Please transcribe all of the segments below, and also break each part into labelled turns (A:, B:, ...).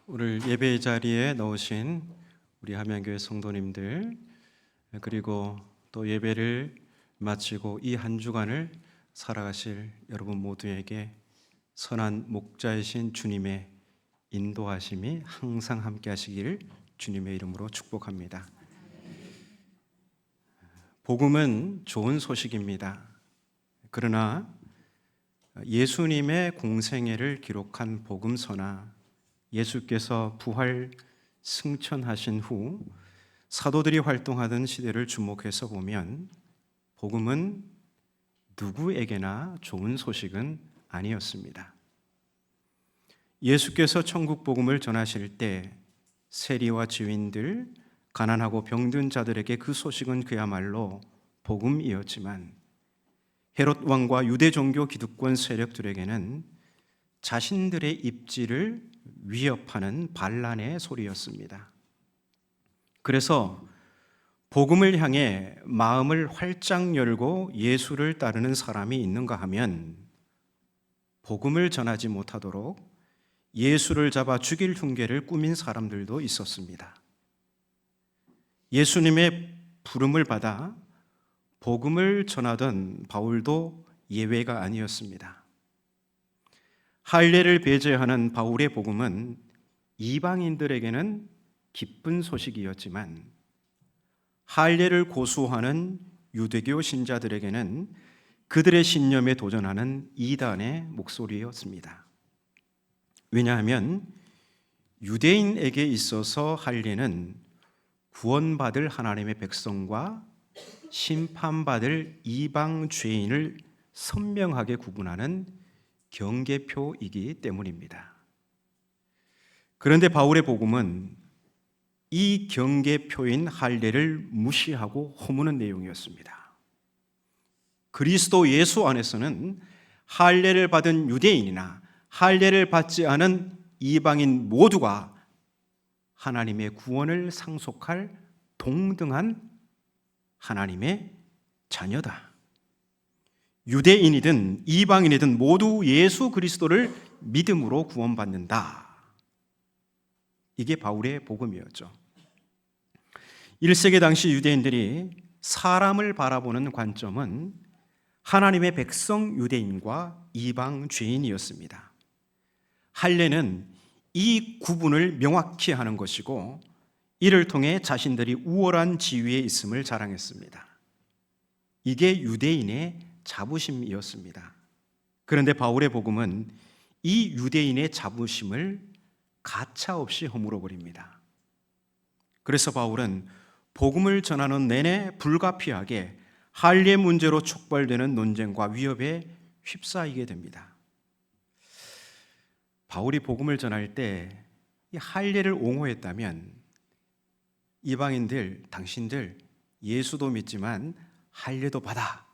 A: 오늘 예배 자리에 넣으신 우리 함양교회 성도님들, 그리고 또 예배를 마치고 이 한 주간을 살아가실 여러분 모두에게 선한 목자이신 주님의 인도하심이 항상 함께 하시길 주님의 이름으로 축복합니다. 복음은 좋은 소식입니다. 그러나 예수님의 공생애를 기록한 복음서나 예수께서 부활 승천하신 후 사도들이 활동하던 시대를 주목해서 보면 복음은 누구에게나 좋은 소식은 아니었습니다. 예수께서 천국 복음을 전하실 때 세리와 지윈들, 가난하고 병든 자들에게 그 소식은 그야말로 복음이었지만 헤롯 왕과 유대 종교 기득권 세력들에게는 자신들의 입지를 위협하는 반란의 소리였습니다. 그래서 복음을 향해 마음을 활짝 열고 예수를 따르는 사람이 있는가 하면 복음을 전하지 못하도록 예수를 잡아 죽일 흉계를 꾸민 사람들도 있었습니다. 예수님의 부름을 받아 복음을 전하던 바울도 예외가 아니었습니다. 할례를 배제하는 바울의 복음은 이방인들에게는 기쁜 소식이었지만 할례를 고수하는 유대교 신자들에게는 그들의 신념에 도전하는 이단의 목소리였습니다. 왜냐하면 유대인에게 있어서 할례는 구원받을 하나님의 백성과 심판받을 이방 죄인을 선명하게 구분하는 경계표이기 때문입니다. 그런데 바울의 복음은 이 경계표인 할례를 무시하고 허무는 내용이었습니다. 그리스도 예수 안에서는 할례를 받은 유대인이나 할례를 받지 않은 이방인 모두가 하나님의 구원을 상속할 동등한 하나님의 자녀다. 유대인이든 이방인이든 모두 예수 그리스도를 믿음으로 구원받는다. 이게 바울의 복음이었죠. 1세기 당시 유대인들이 사람을 바라보는 관점은 하나님의 백성 유대인과 이방 죄인이었습니다. 할례는 이 구분을 명확히 하는 것이고 이를 통해 자신들이 우월한 지위에 있음을 자랑했습니다. 이게 유대인의 자부심이었습니다. 그런데 바울의 복음은 이 유대인의 자부심을 가차없이 허물어 버립니다. 그래서 바울은 복음을 전하는 내내 불가피하게 할례 문제로 촉발되는 논쟁과 위협에 휩싸이게 됩니다. 바울이 복음을 전할 때 이 할례를 옹호했다면 이방인들, 당신들 예수도 믿지만 할례도 받아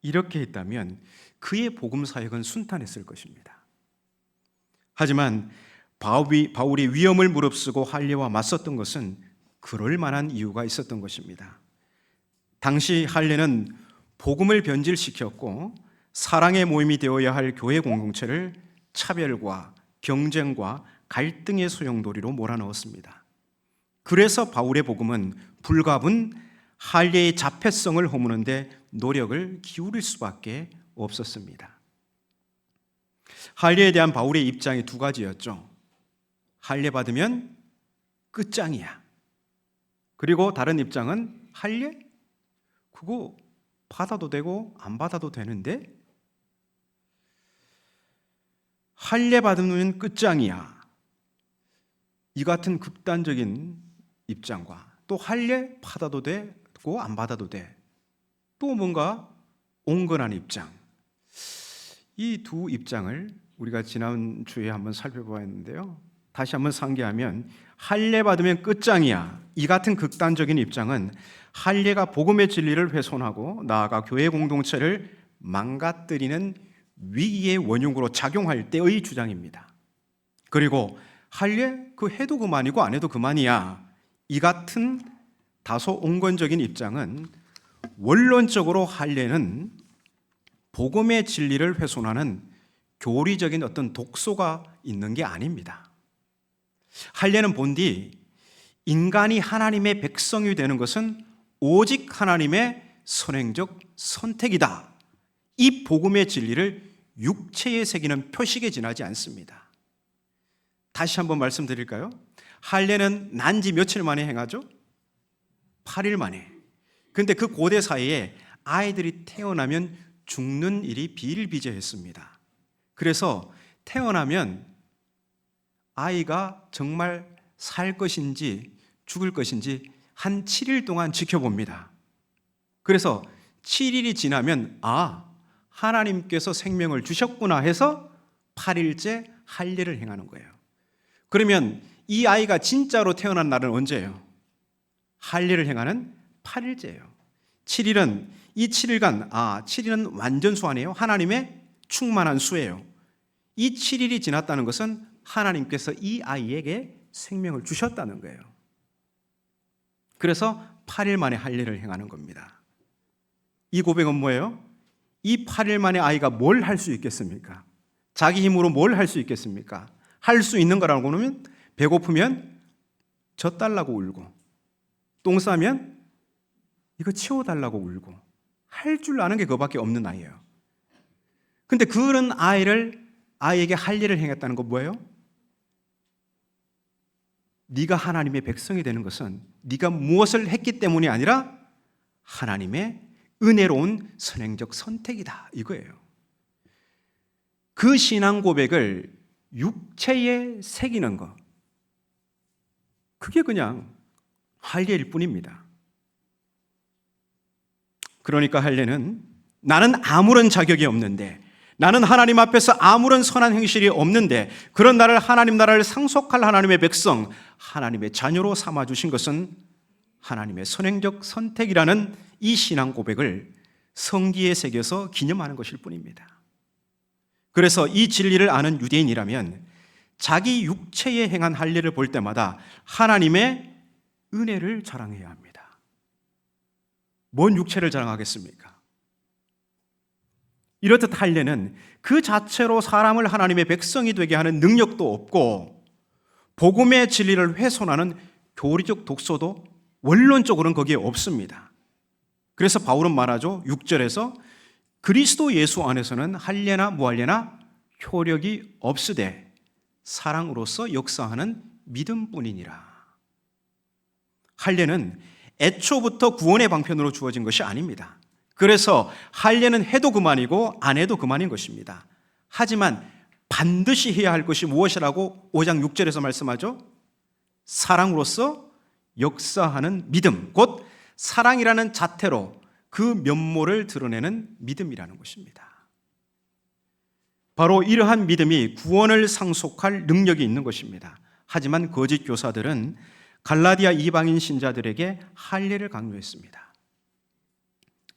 A: 이렇게 했다면 그의 복음 사역은 순탄했을 것입니다. 하지만 바울이 위험을 무릅쓰고 할례와 맞섰던 것은 그럴 만한 이유가 있었던 것입니다. 당시 할례는 복음을 변질시켰고 사랑의 모임이 되어야 할 교회 공동체를 차별과 경쟁과 갈등의 소용돌이로 몰아넣었습니다. 그래서 바울의 복음은 불가분 할례의 자폐성을 허무는데 노력을 기울일 수밖에 없었습니다. 할례에 대한 바울의 입장이 두 가지였죠. 할례 받으면 끝장이야. 그리고 다른 입장은 할례? 그거 받아도 되고 안 받아도 되는데? 할례 받으면 끝장이야. 이 같은 극단적인 입장과 또 할례 받아도 되고 안 받아도 돼. 또 뭔가 온건한 입장. 이 두 입장을 우리가 지난 주에 한번 살펴보았는데요. 다시 한번 상기하면 할례 받으면 끝장이야. 이 같은 극단적인 입장은 할례가 복음의 진리를 훼손하고 나아가 교회 공동체를 망가뜨리는 위기의 원흉으로 작용할 때의 주장입니다. 그리고 할례 그 해도 그만이고 안 해도 그만이야. 이 같은 다소 온건적인 입장은 원론적으로 할례는 복음의 진리를 훼손하는 교리적인 어떤 독소가 있는 게 아닙니다. 할례는 본디 인간이 하나님의 백성이 되는 것은 오직 하나님의 선행적 선택이다. 이 복음의 진리를 육체에 새기는 표식에 지나지 않습니다. 다시 한번 말씀드릴까요? 할례는 난지 며칠 만에 행하죠? 8일 만에. 그런데 그 고대 사이에 아이들이 태어나면 죽는 일이 비일비재했습니다. 그래서 태어나면 아이가 정말 살 것인지 죽을 것인지 한 7일 동안 지켜봅니다. 그래서 7일이 지나면 하나님께서 생명을 주셨구나 해서 8일째 할례를 행하는 거예요. 그러면 이 아이가 진짜로 태어난 날은 언제예요? 할례를 행하는 8일째예요. 7일은 이 7일간 7일은 완전수 아니에요. 하나님의 충만한 수예요. 이 7일이 지났다는 것은 하나님께서 이 아이에게 생명을 주셨다는 거예요. 그래서 8일 만에 할례를 행하는 겁니다. 이 고백은 뭐예요? 이 8일 만에 아이가 뭘 할 수 있겠습니까? 자기 힘으로 뭘 할 수 있겠습니까? 할 수 있는 거라고 하면 배고프면 젖달라고 울고, 똥 싸면 이거 치워달라고 울고, 할 줄 아는 게 그거밖에 없는 아이예요. 근데 그런 아이에게 할례를 행했다는 건 뭐예요? 네가 하나님의 백성이 되는 것은 네가 무엇을 했기 때문이 아니라 하나님의 은혜로운 선행적 선택이다, 이거예요. 그 신앙 고백을 육체에 새기는 것, 그게 그냥 할례일 뿐입니다. 그러니까 할례는 나는 아무런 자격이 없는데, 나는 하나님 앞에서 아무런 선한 행실이 없는데, 그런 나를 하나님 나라를 상속할 하나님의 백성, 하나님의 자녀로 삼아주신 것은 하나님의 선행적 선택이라는 이 신앙 고백을 성기에 새겨서 기념하는 것일 뿐입니다. 그래서 이 진리를 아는 유대인이라면 자기 육체에 행한 할례를 볼 때마다 하나님의 은혜를 자랑해야 합니다. 뭔 육체를 자랑하겠습니까? 이렇듯 할례는 그 자체로 사람을 하나님의 백성이 되게 하는 능력도 없고, 복음의 진리를 훼손하는 교리적 독소도 원론적으로는 거기에 없습니다. 그래서 바울은 말하죠. 6절에서 그리스도 예수 안에서는 할례나 무할례나 효력이 없으되 사랑으로서 역사하는 믿음뿐이니라. 할례는 애초부터 구원의 방편으로 주어진 것이 아닙니다. 그래서 할례는 해도 그만이고 안 해도 그만인 것입니다. 하지만 반드시 해야 할 것이 무엇이라고 5장 6절에서 말씀하죠? 사랑으로서 역사하는 믿음, 곧 사랑이라는 자태로 그 면모를 드러내는 믿음이라는 것입니다. 바로 이러한 믿음이 구원을 상속할 능력이 있는 것입니다. 하지만 거짓 교사들은 갈라디아 이방인 신자들에게 할례를 강요했습니다.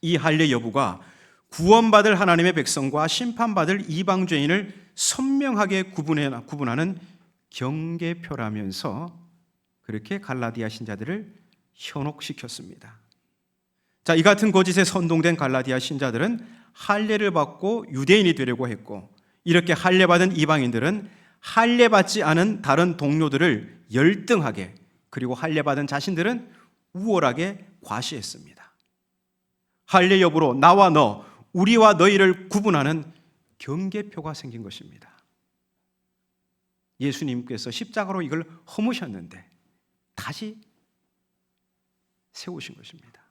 A: 이 할례 여부가 구원받을 하나님의 백성과 심판받을 이방 죄인을 선명하게 구분하는 경계표라면서 그렇게 갈라디아 신자들을 현혹시켰습니다. 자, 이 같은 거짓에 선동된 갈라디아 신자들은 할례를 받고 유대인이 되려고 했고, 이렇게 할례 받은 이방인들은 할례 받지 않은 다른 동료들을 열등하게, 그리고 할례 받은 자신들은 우월하게 과시했습니다. 할례 여부로 나와 너, 우리와 너희를 구분하는 경계표가 생긴 것입니다. 예수님께서 십자가로 이걸 허무셨는데 다시 세우신 것입니다.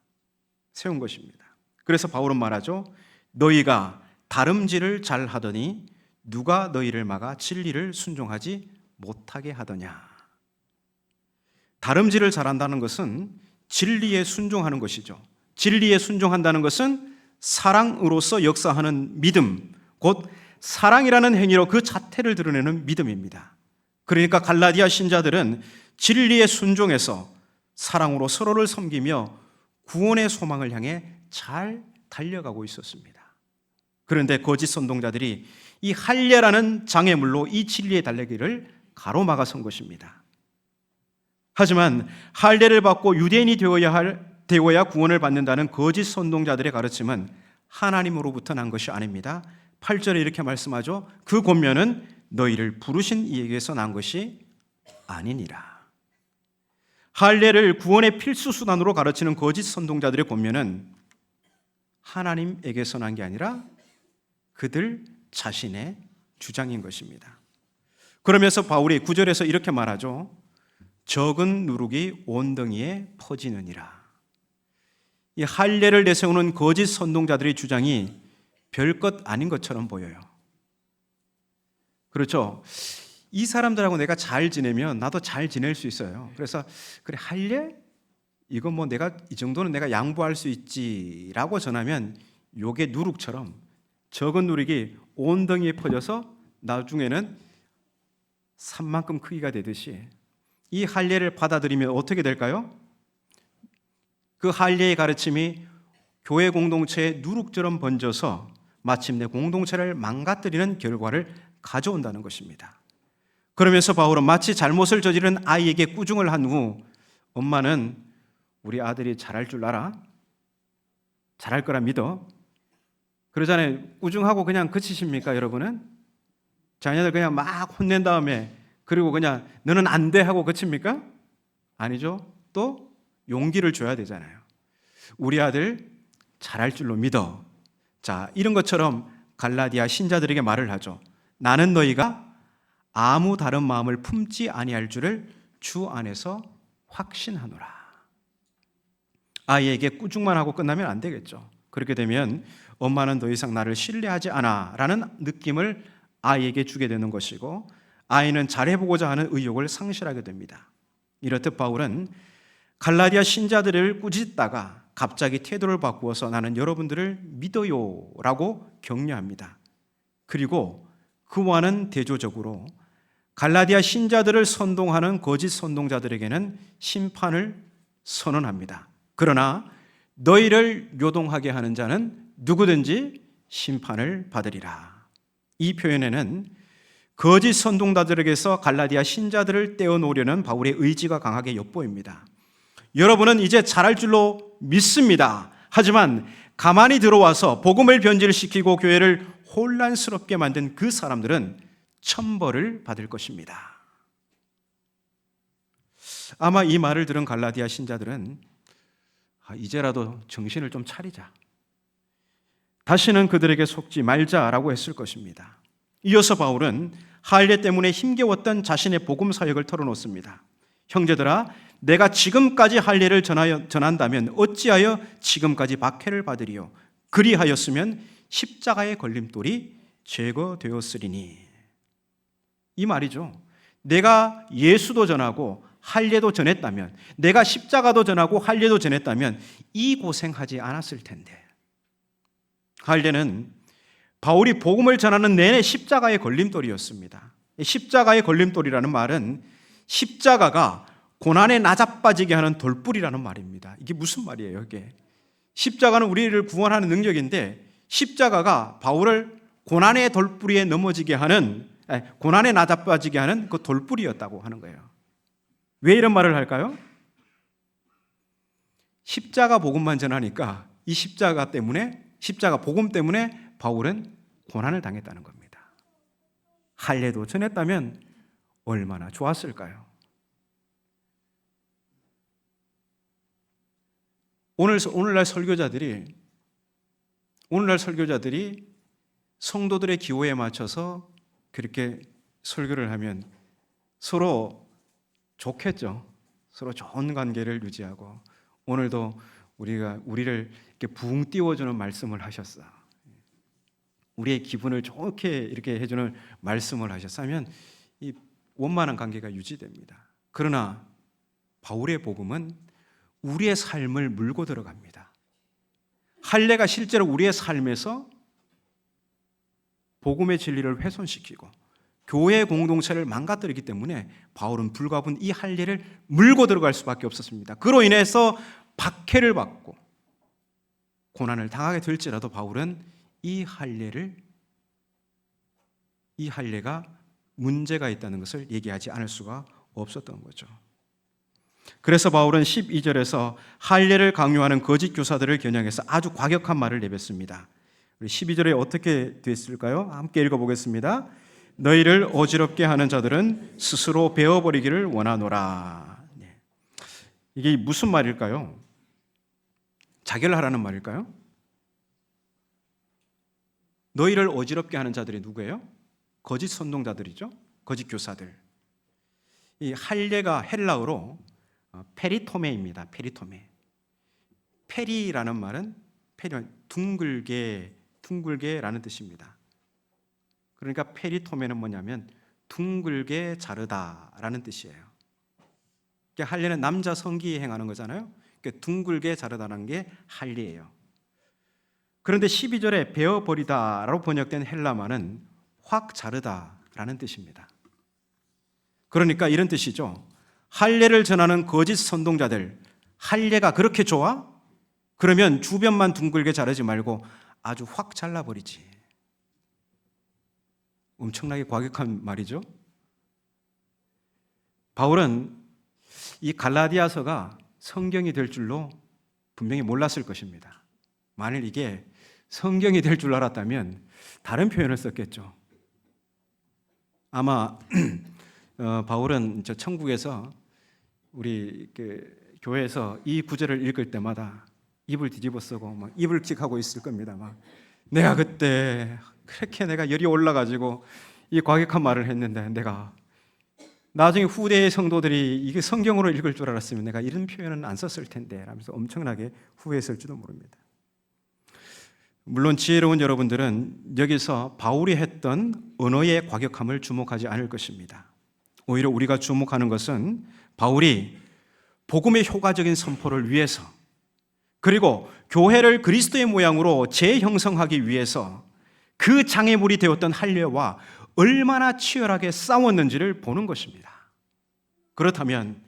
A: 세운 것입니다. 그래서 바울은 말하죠. 너희가 다름질을 잘 하더니 누가 너희를 막아 진리를 순종하지 못하게 하더냐. 다름질을 잘한다는 것은 진리에 순종하는 것이죠. 진리에 순종한다는 것은 사랑으로서 역사하는 믿음, 곧 사랑이라는 행위로 그 자태를 드러내는 믿음입니다. 그러니까 갈라디아 신자들은 진리에 순종해서 사랑으로 서로를 섬기며 구원의 소망을 향해 잘 달려가고 있었습니다. 그런데 거짓 선동자들이 이 할례라는 장애물로 이 진리의 달리기를 가로막아 선 것입니다. 하지만 할례를 받고 유대인이 되어야 구원을 받는다는 거짓 선동자들의 가르침은 하나님으로부터 난 것이 아닙니다. 8절에 이렇게 말씀하죠. 그 권면은 너희를 부르신 이에게서 난 것이 아니니라. 할례를 구원의 필수 수단으로 가르치는 거짓 선동자들의 권면은 하나님에게서 난 게 아니라 그들 자신의 주장인 것입니다. 그러면서 바울이 9절에서 이렇게 말하죠. 적은 누룩이 온덩이에 퍼지느니라. 이 할례를 내세우는 거짓 선동자들의 주장이 별것 아닌 것처럼 보여요. 그렇죠? 이 사람들하고 내가 잘 지내면 나도 잘 지낼 수 있어요. 그래서 그래 할례? 이건 뭐 내가 이 정도는 내가 양보할 수 있지라고 전하면 요게 누룩처럼 적은 누룩이 온덩이에 퍼져서 나중에는 산만큼 크기가 되듯이 이 할례를 받아들이면 어떻게 될까요? 그 할례의 가르침이 교회 공동체에 누룩처럼 번져서 마침내 공동체를 망가뜨리는 결과를 가져온다는 것입니다. 그러면서 바울은 마치 잘못을 저지른 아이에게 꾸중을 한 후 엄마는 우리 아들이 잘할 줄 알아? 잘할 거라 믿어? 그러잖아요. 꾸중하고 그냥 그치십니까, 여러분은? 자녀들 그냥 막 혼낸 다음에 그리고 그냥 너는 안 돼 하고 그칩니까? 아니죠. 또 용기를 줘야 되잖아요. 우리 아들 잘할 줄로 믿어. 자, 이런 것처럼 갈라디아 신자들에게 말을 하죠. 나는 너희가 아무 다른 마음을 품지 아니할 줄을 주 안에서 확신하노라. 아이에게 꾸중만 하고 끝나면 안 되겠죠. 그렇게 되면 엄마는 더 이상 나를 신뢰하지 않아 라는 느낌을 아이에게 주게 되는 것이고 아이는 잘해보고자 하는 의욕을 상실하게 됩니다. 이렇듯 바울은 갈라디아 신자들을 꾸짖다가 갑자기 태도를 바꾸어서 나는 여러분들을 믿어요 라고 격려합니다. 그리고 그와는 대조적으로 갈라디아 신자들을 선동하는 거짓 선동자들에게는 심판을 선언합니다. 그러나 너희를 요동하게 하는 자는 누구든지 심판을 받으리라. 이 표현에는 거짓 선동자들에게서 갈라디아 신자들을 떼어놓으려는 바울의 의지가 강하게 엿보입니다. 여러분은 이제 잘할 줄로 믿습니다. 하지만 가만히 들어와서 복음을 변질시키고 교회를 혼란스럽게 만든 그 사람들은 천벌을 받을 것입니다. 아마 이 말을 들은 갈라디아 신자들은 이제라도 정신을 좀 차리자. 다시는 그들에게 속지 말자라고 했을 것입니다. 이어서 바울은 할례 때문에 힘겨웠던 자신의 복음 사역을 털어놓습니다. 형제들아, 내가 지금까지 할례를 전한다면 어찌하여 지금까지 박해를 받으리요? 그리하였으면 십자가의 걸림돌이 제거되었으리니. 이 말이죠. 내가 예수도 전하고 할례도 전했다면, 내가 십자가도 전하고 할례도 전했다면 이 고생하지 않았을 텐데. 할례는 바울이 복음을 전하는 내내 십자가의 걸림돌이었습니다. 십자가의 걸림돌이라는 말은 십자가가 고난에 나자빠지게 하는 돌불이라는 말입니다. 이게 무슨 말이에요, 이게? 십자가는 우리를 구원하는 능력인데 십자가가 바울을 고난의 돌불이에 넘어지게 하는, 고난에 나자빠지게 하는 그 돌불이었다고 하는 거예요. 왜 이런 말을 할까요? 십자가 복음만 전하니까 이 십자가 복음 때문에 바울은 고난을 당했다는 겁니다. 할례도 전했다면 얼마나 좋았을까요? 오늘날 설교자들이 성도들의 기호에 맞춰서 그렇게 설교를 하면 서로 좋겠죠. 서로 좋은 관계를 유지하고 오늘도 우리를 이렇게 붕 띄워주는 말씀을 하셨어. 우리의 기분을 좋게 이렇게 해주는 말씀을 하셨으면 이 원만한 관계가 유지됩니다. 그러나 바울의 복음은 우리의 삶을 물고 들어갑니다. 할례가 실제로 우리의 삶에서 복음의 진리를 훼손시키고 교회 공동체를 망가뜨리기 때문에 바울은 불가분 이 할례를 물고 들어갈 수밖에 없었습니다. 그로 인해서 박해를 받고 고난을 당하게 될지라도 바울은 이 할례가 문제가 있다는 것을 얘기하지 않을 수가 없었던 거죠. 그래서 바울은 12절에서 할례를 강요하는 거짓 교사들을 겨냥해서 아주 과격한 말을 내뱉습니다. 12절에 어떻게 됐을까요? 함께 읽어보겠습니다. 너희를 어지럽게 하는 자들은 스스로 베어버리기를 원하노라. 이게 무슨 말일까요? 자결하라는 말일까요? 너희를 어지럽게 하는 자들이 누구예요? 거짓 선동자들이죠. 거짓 교사들. 이 할례가 헬라어로 페리토메입니다. 페리토메. 페리라는 말은 둥글게라는 뜻입니다. 그러니까 페리토메는 뭐냐면 둥글게 자르다라는 뜻이에요. 할례는 남자 성기 행하는 거잖아요. 그러니까 둥글게 자르다는 게 할례예요. 그런데 12절에 베어버리다라고 번역된 헬라말은 확 자르다라는 뜻입니다. 그러니까 이런 뜻이죠. 할례를 전하는 거짓 선동자들, 할례가 그렇게 좋아? 그러면 주변만 둥글게 자르지 말고 아주 확 잘라버리지. 엄청나게 과격한 말이죠. 바울은 이 갈라디아서가 성경이 될 줄로 분명히 몰랐을 것입니다. 만일 이게 성경이 될 줄 알았다면 다른 표현을 썼겠죠. 아마 바울은 천국에서 우리 교회에서 이 구절을 읽을 때마다 입을 뒤집어 쓰고 막 입을 킥하고 있을 겁니다. 막 내가 그때 그렇게 내가 열이 올라가지고 이 과격한 말을 했는데 내가 나중에 후대의 성도들이 이게 성경으로 읽을 줄 알았으면 내가 이런 표현은 안 썼을 텐데 라면서 엄청나게 후회했을지도 모릅니다. 물론 지혜로운 여러분들은 여기서 바울이 했던 언어의 과격함을 주목하지 않을 것입니다. 오히려 우리가 주목하는 것은 바울이 복음의 효과적인 선포를 위해서 그리고 교회를 그리스도의 모양으로 재형성하기 위해서 그 장애물이 되었던 할례와 얼마나 치열하게 싸웠는지를 보는 것입니다. 그렇다면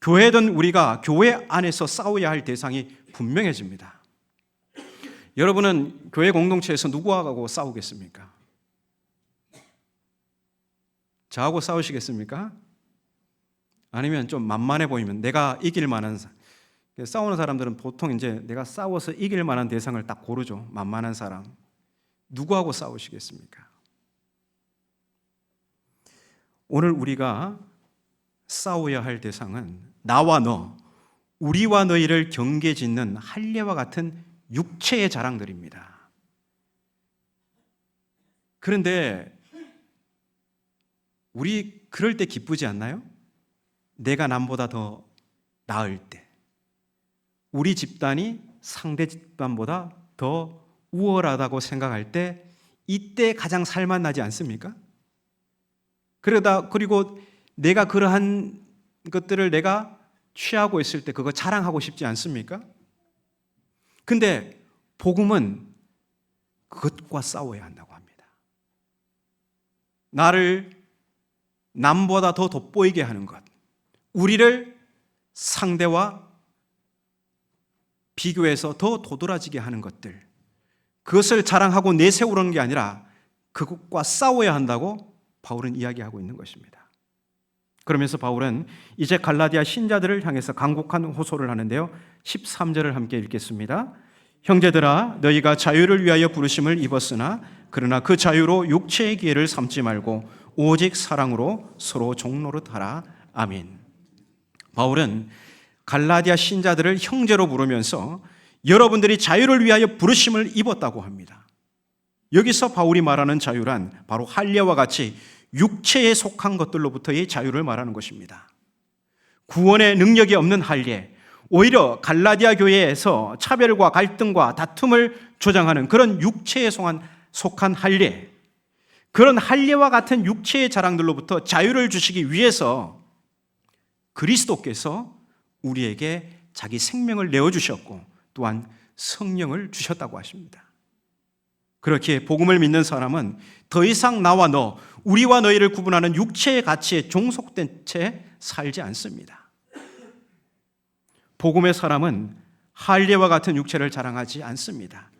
A: 교회든 우리가 교회 안에서 싸워야 할 대상이 분명해집니다. 여러분은 교회 공동체에서 누구하고 싸우겠습니까? 저하고 싸우시겠습니까? 아니면 좀 만만해 보이면 내가 이길 만한 싸우는 사람들은 보통 이제 내가 싸워서 이길 만한 대상을 딱 고르죠. 만만한 사람. 누구하고 싸우시겠습니까? 오늘 우리가 싸워야 할 대상은 나와 너, 우리와 너희를 경계짓는 할례와 같은 육체의 자랑들입니다. 그런데 우리 그럴 때 기쁘지 않나요? 내가 남보다 더 나을 때, 우리 집단이 상대 집단보다 더 우월하다고 생각할 때, 이때 가장 살만 나지 않습니까? 그리고 내가 그러한 것들을 내가 취하고 있을 때 그거 자랑하고 싶지 않습니까? 근데 복음은 그것과 싸워야 한다고 합니다. 나를 남보다 더 돋보이게 하는 것, 우리를 상대와 비교해서 더 도드라지게 하는 것들, 그것을 자랑하고 내세우려는 게 아니라 그것과 싸워야 한다고 바울은 이야기하고 있는 것입니다. 그러면서 바울은 이제 갈라디아 신자들을 향해서 간곡한 호소를 하는데요, 13절을 함께 읽겠습니다. 형제들아, 너희가 자유를 위하여 부르심을 입었으나 그러나 그 자유로 육체의 기회를 삼지 말고 오직 사랑으로 서로 종노릇하라. 아멘. 바울은 갈라디아 신자들을 형제로 부르면서 여러분들이 자유를 위하여 부르심을 입었다고 합니다. 여기서 바울이 말하는 자유란 바로 할례와 같이 육체에 속한 것들로부터의 자유를 말하는 것입니다. 구원의 능력이 없는 할례, 오히려 갈라디아 교회에서 차별과 갈등과 다툼을 조장하는 그런 육체에 속한 할례, 그런 할례와 같은 육체의 자랑들로부터 자유를 주시기 위해서 그리스도께서 우리에게 자기 생명을 내어주셨고 또한 성령을 주셨다고 하십니다. 그렇게 복음을 믿는 사람은 더 이상 나와 너, 우리와 너희를 구분하는 육체의 가치에 종속된 채 살지 않습니다. 복음의 사람은 할례와 같은 육체를 자랑하지 않습니다.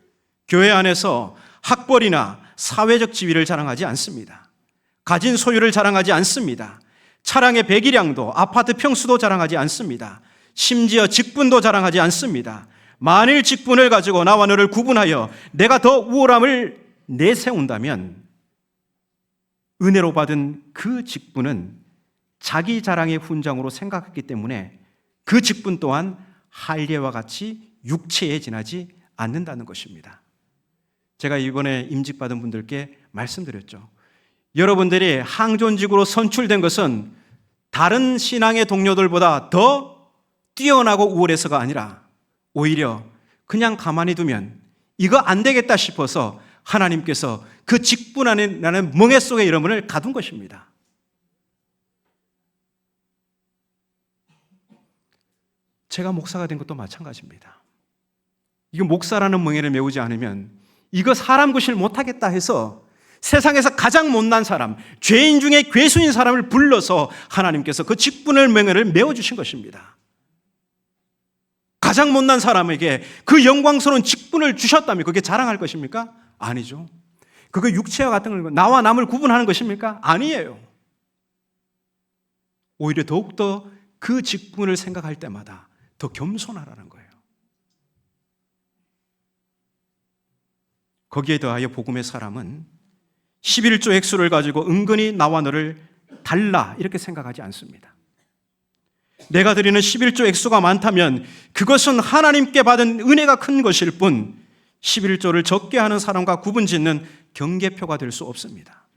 A: 교회 안에서 학벌이나 사회적 지위를 자랑하지 않습니다. 가진 소유를 자랑하지 않습니다. 차량의 배기량도 아파트 평수도 자랑하지 않습니다. 심지어 직분도 자랑하지 않습니다. 만일 직분을 가지고 나와 너를 구분하여 내가 더 우월함을 내세운다면 은혜로 받은 그 직분은 자기 자랑의 훈장으로 생각했기 때문에 그 직분 또한 할례와 같이 육체에 지나지 않는다는 것입니다. 제가 이번에 임직받은 분들께 말씀드렸죠. 여러분들이 항존직으로 선출된 것은 다른 신앙의 동료들보다 더 뛰어나고 우월해서가 아니라 오히려 그냥 가만히 두면 이거 안 되겠다 싶어서 하나님께서 그 직분 안에 나는 멍에 속에 여러분을 가둔 것입니다. 제가 목사가 된 것도 마찬가지입니다. 이거 목사라는 멍에를 메우지 않으면 이거 사람 구실 못하겠다 해서 세상에서 가장 못난 사람, 죄인 중에 괴수인 사람을 불러서 하나님께서 그 직분을 멍에를 메워주신 것입니다. 가장 못난 사람에게 그 영광스러운 직분을 주셨다면 그게 자랑할 것입니까? 아니죠. 그거 육체와 같은 걸 나와 남을 구분하는 것입니까? 아니에요. 오히려 더욱더 그 직분을 생각할 때마다 더 겸손하라는 거예요. 거기에 더하여 복음의 사람은 11조 액수를 가지고 은근히 나와 너를 달라 이렇게 생각하지 않습니다. 내가 드리는 11조 액수가 많다면 그것은 하나님께 받은 은혜가 큰 것일 뿐 11조를 적게 하는 사람과 구분짓는 경계표가 될 수 없습니다.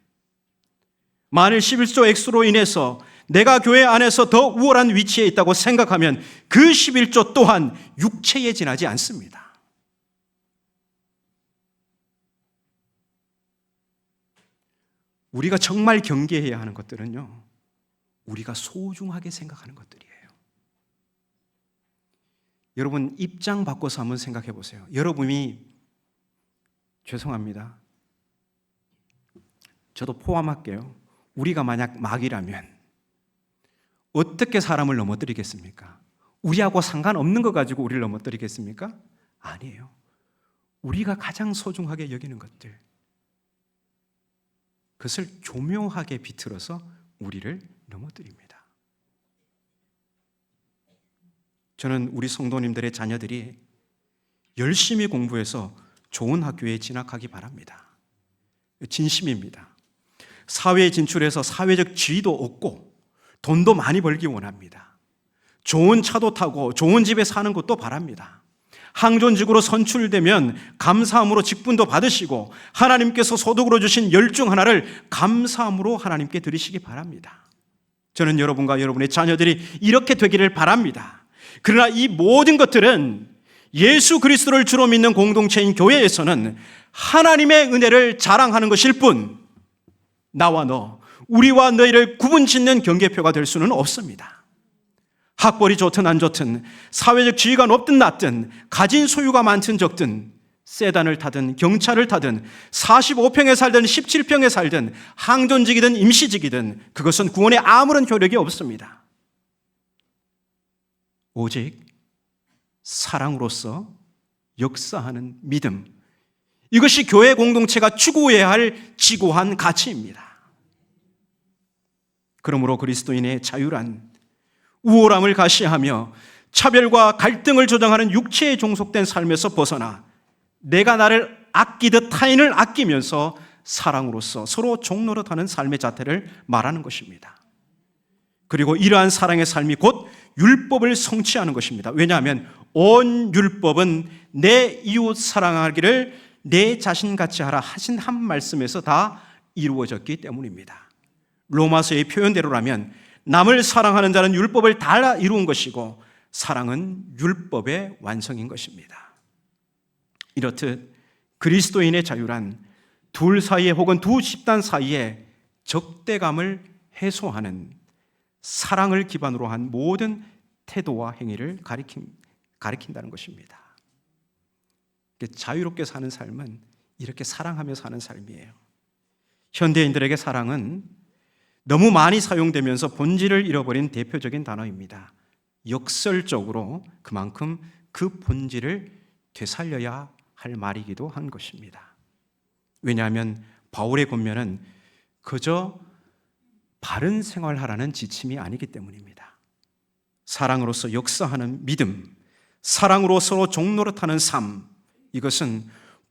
A: 만일 11조 액수로 인해서 내가 교회 안에서 더 우월한 위치에 있다고 생각하면 그 11조 또한 육체에 지나지 않습니다. 우리가 정말 경계해야 하는 것들은요, 우리가 소중하게 생각하는 것들이에요. 여러분 입장 바꿔서 한번 생각해 보세요. 여러분이 죄송합니다. 저도 포함할게요. 우리가 만약 마귀라면 어떻게 사람을 넘어뜨리겠습니까? 우리하고 상관없는 거 가지고 우리를 넘어뜨리겠습니까? 아니에요. 우리가 가장 소중하게 여기는 것들, 그것을 교묘하게 비틀어서 우리를 넘어뜨립니다. 저는 우리 성도님들의 자녀들이 열심히 공부해서 좋은 학교에 진학하기 바랍니다. 진심입니다. 사회에 진출해서 사회적 지위도 얻고 돈도 많이 벌기 원합니다. 좋은 차도 타고 좋은 집에 사는 것도 바랍니다. 항존직으로 선출되면 감사함으로 직분도 받으시고 하나님께서 소득으로 주신 열중 하나를 감사함으로 하나님께 드리시기 바랍니다. 저는 여러분과 여러분의 자녀들이 이렇게 되기를 바랍니다. 그러나 이 모든 것들은 예수 그리스도를 주로 믿는 공동체인 교회에서는 하나님의 은혜를 자랑하는 것일 뿐 나와 너, 우리와 너희를 구분짓는 경계표가 될 수는 없습니다. 학벌이 좋든 안 좋든, 사회적 지위가 높든 낮든, 가진 소유가 많든 적든, 세단을 타든 경차를 타든 45평에 살든 17평에 살든 항존직이든 임시직이든 그것은 구원에 아무런 효력이 없습니다. 오직 사랑으로서 역사하는 믿음, 이것이 교회 공동체가 추구해야 할 지고한 가치입니다. 그러므로 그리스도인의 자유란 우월함을 가시하며 차별과 갈등을 조장하는 육체에 종속된 삶에서 벗어나 내가 나를 아끼듯 타인을 아끼면서 사랑으로서 서로 종노릇하는 삶의 자태를 말하는 것입니다. 그리고 이러한 사랑의 삶이 곧 율법을 성취하는 것입니다. 왜냐하면 온 율법은 내 이웃 사랑하기를 내 자신같이 하라 하신 한 말씀에서 다 이루어졌기 때문입니다. 로마서의 표현대로라면 남을 사랑하는 자는 율법을 다 이루은 것이고 사랑은 율법의 완성인 것입니다. 이렇듯 그리스도인의 자유란 둘 사이에 혹은 두 집단 사이에 적대감을 해소하는 사랑을 기반으로 한 모든 태도와 행위를 가리킨다는 것입니다. 자유롭게 사는 삶은 이렇게 사랑하며 사는 삶이에요. 현대인들에게 사랑은 너무 많이 사용되면서 본질을 잃어버린 대표적인 단어입니다. 역설적으로 그만큼 그 본질을 되살려야 할 말이기도 한 것입니다. 왜냐하면 바울의 권면은 그저 바른 생활하라는 지침이 아니기 때문입니다. 사랑으로서 역사하는 믿음, 사랑으로 서로 종노릇하는 삶, 이것은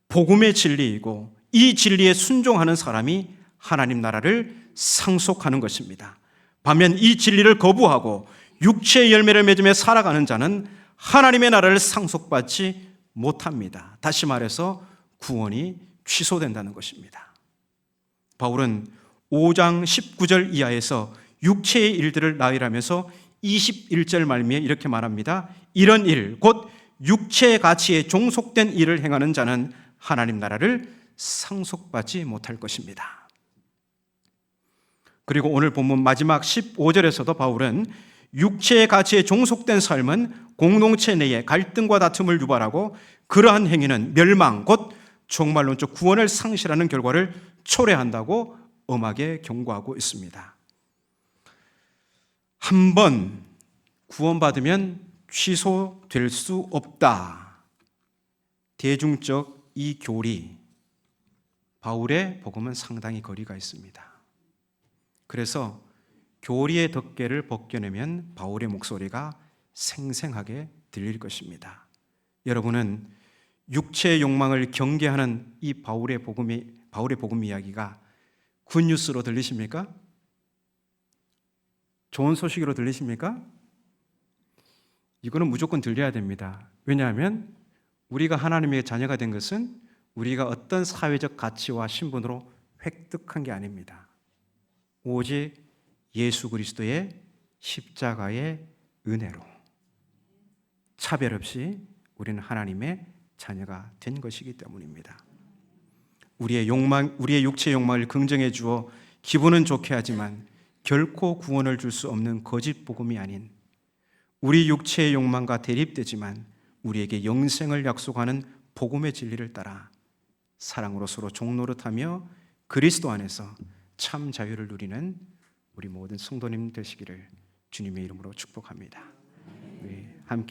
A: 복음의 진리이고 이 진리에 순종하는 사람이 하나님 나라를 상속하는 것입니다. 반면 이 진리를 거부하고 육체의 열매를 맺으며 살아가는 자는 하나님의 나라를 상속받지 못합니다. 다시 말해서 구원이 취소된다는 것입니다. 바울은 5장 19절 이하에서 육체의 일들을 나열하면서 21절 말미에 이렇게 말합니다. 이런 일, 곧 육체의 가치에 종속된 일을 행하는 자는 하나님 나라를 상속받지 못할 것입니다. 그리고 오늘 본문 마지막 15절에서도 바울은 육체의 가치에 종속된 삶은 공동체 내에 갈등과 다툼을 유발하고 그러한 행위는 멸망, 곧 종말론적 구원을 상실하는 결과를 초래한다고 엄하게 경고하고 있습니다. 한 번 구원받으면 취소될 수 없다. 대중적 이 교리, 바울의 복음은 상당히 거리가 있습니다. 그래서 교리의 덮개를 벗겨내면 바울의 목소리가 생생하게 들릴 것입니다. 여러분은 육체의 욕망을 경계하는 이 바울의 복음 이야기가 굿뉴스로 들리십니까? 좋은 소식으로 들리십니까? 이거는 무조건 들려야 됩니다. 왜냐하면 우리가 하나님의 자녀가 된 것은 우리가 어떤 사회적 가치와 신분으로 획득한 게 아닙니다. 오직 예수 그리스도의 십자가의 은혜로 차별 없이 우리는 하나님의 자녀가 된 것이기 때문입니다. 우리의 육체의 욕망을 긍정해 주어 기분은 좋게 하지만 결코 구원을 줄 수 없는 거짓 복음이 아닌, 우리 육체의 욕망과 대립되지만 우리에게 영생을 약속하는 복음의 진리를 따라 사랑으로 서로 종노릇하며 그리스도 안에서 참 자유를 누리는 우리 모든 성도님 되시기를 주님의 이름으로 축복합니다. 함께